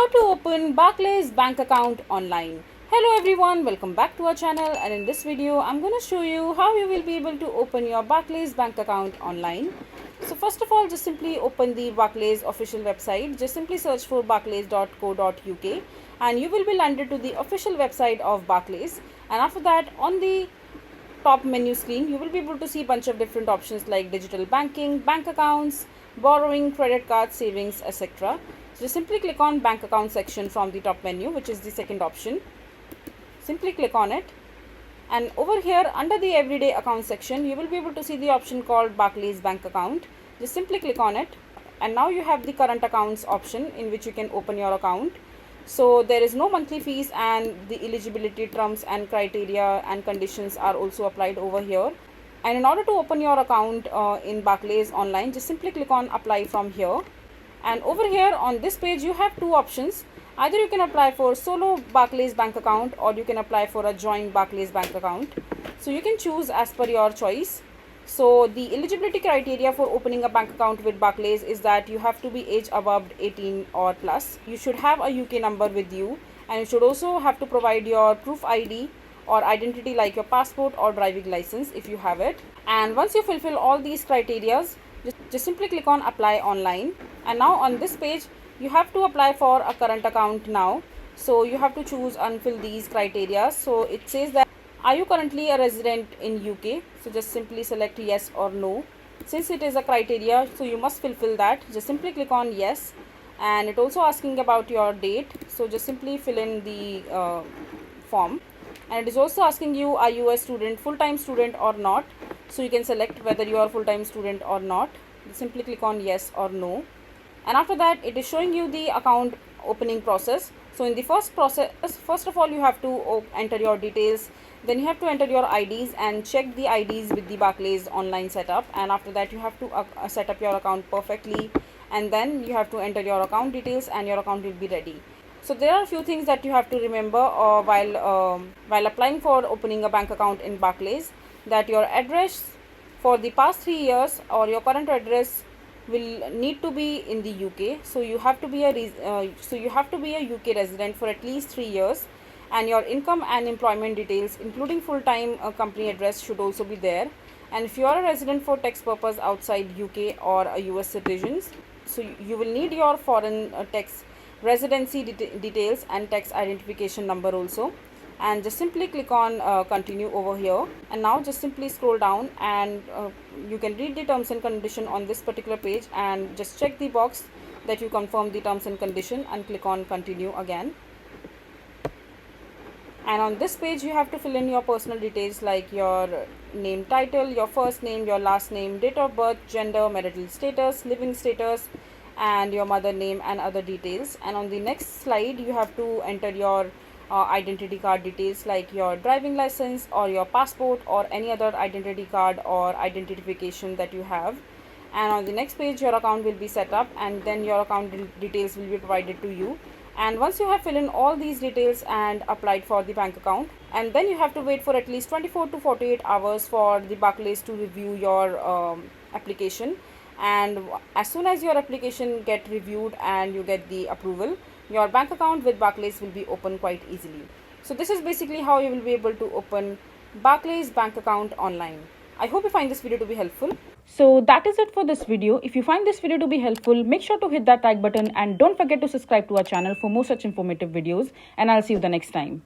How to open Barclays bank account online. Hello everyone, welcome back to our channel, and in this video I'm going to show you how you will be able to open your Barclays bank account online. So first of all, just simply open the Barclays official website. Just simply search for barclays.co.uk and you will be landed to the official website of Barclays. And after that, on the top menu screen, you will be able to see a bunch of different options like digital banking, bank accounts, borrowing, credit cards, savings, etc. So just simply click on bank account section from the top menu, which is the second option. Simply click on it, and over here under the everyday account section, you will be able to see the option called Barclays bank account. Just simply click on it, and now you have the current accounts option in which you can open your account. So there is no monthly fees, and the eligibility terms and criteria and conditions are also applied over here. And in order to open your account in Barclays online, just simply click on apply from here. And over here on this page, you have two options. Either you can apply for solo Barclays bank account, or you can apply for a joint Barclays bank account. So you can choose as per your choice. So the eligibility criteria for opening a bank account with Barclays is that you have to be age above 18 or plus. You should have a UK number with you, and you should also have to provide your proof ID or identity like your passport or driving license if you have it. And once you fulfill all these criteria, just simply click on apply online. And now on this page, you have to apply for a current account now. So you have to choose and fill these criteria. So it says that, are you currently a resident in UK? So just simply select yes or no. Since it is a criteria, so you must fulfill that. Just simply click on yes. And it also asking about your date. So just simply fill in the form. And it is also asking you, are you a student, full-time student or not? So you can select whether you are full-time student or not. Just simply click on yes or no. And after that, it is showing you the account opening process. So in the first process, first of all, you have to enter your details. Then you have to enter your IDs and check the IDs with the Barclays online setup. And after that, you have to set up your account perfectly. And then you have to enter your account details and your account will be ready. So there are a few things that you have to remember while applying for opening a bank account in Barclays. That your address for the past 3 years or your current address will need to be in the UK. So you have to be a UK resident for at least 3 years, and your income and employment details, including full-time company address, should also be there. And if you are a resident for tax purpose outside UK or a US citizens, so you will need your foreign tax residency details and tax identification number also. And just simply click on continue over here. And now just simply scroll down, and you can read the terms and condition on this particular page, and just check the box that you confirm the terms and condition and click on continue again. And on this page, you have to fill in your personal details like your name, title, your first name, your last name, date of birth, gender, marital status, living status, and your mother name and other details. And on the next slide, you have to enter your identity card details like your driving license or your passport or any other identity card or identification that you have. And on the next page, your account will be set up, and then your account details will be provided to you. And once you have filled in all these details and applied for the bank account, and then you have to wait for at least 24 to 48 hours for the Barclays to review your application. And as soon as your application get reviewed and you get the approval, your bank account with Barclays will be open quite easily. So this is basically how you will be able to open Barclays bank account online. I hope you find this video to be helpful. So that is it for this video. If you find this video to be helpful, make sure to hit that like button and don't forget to subscribe to our channel for more such informative videos, and I'll see you the next time.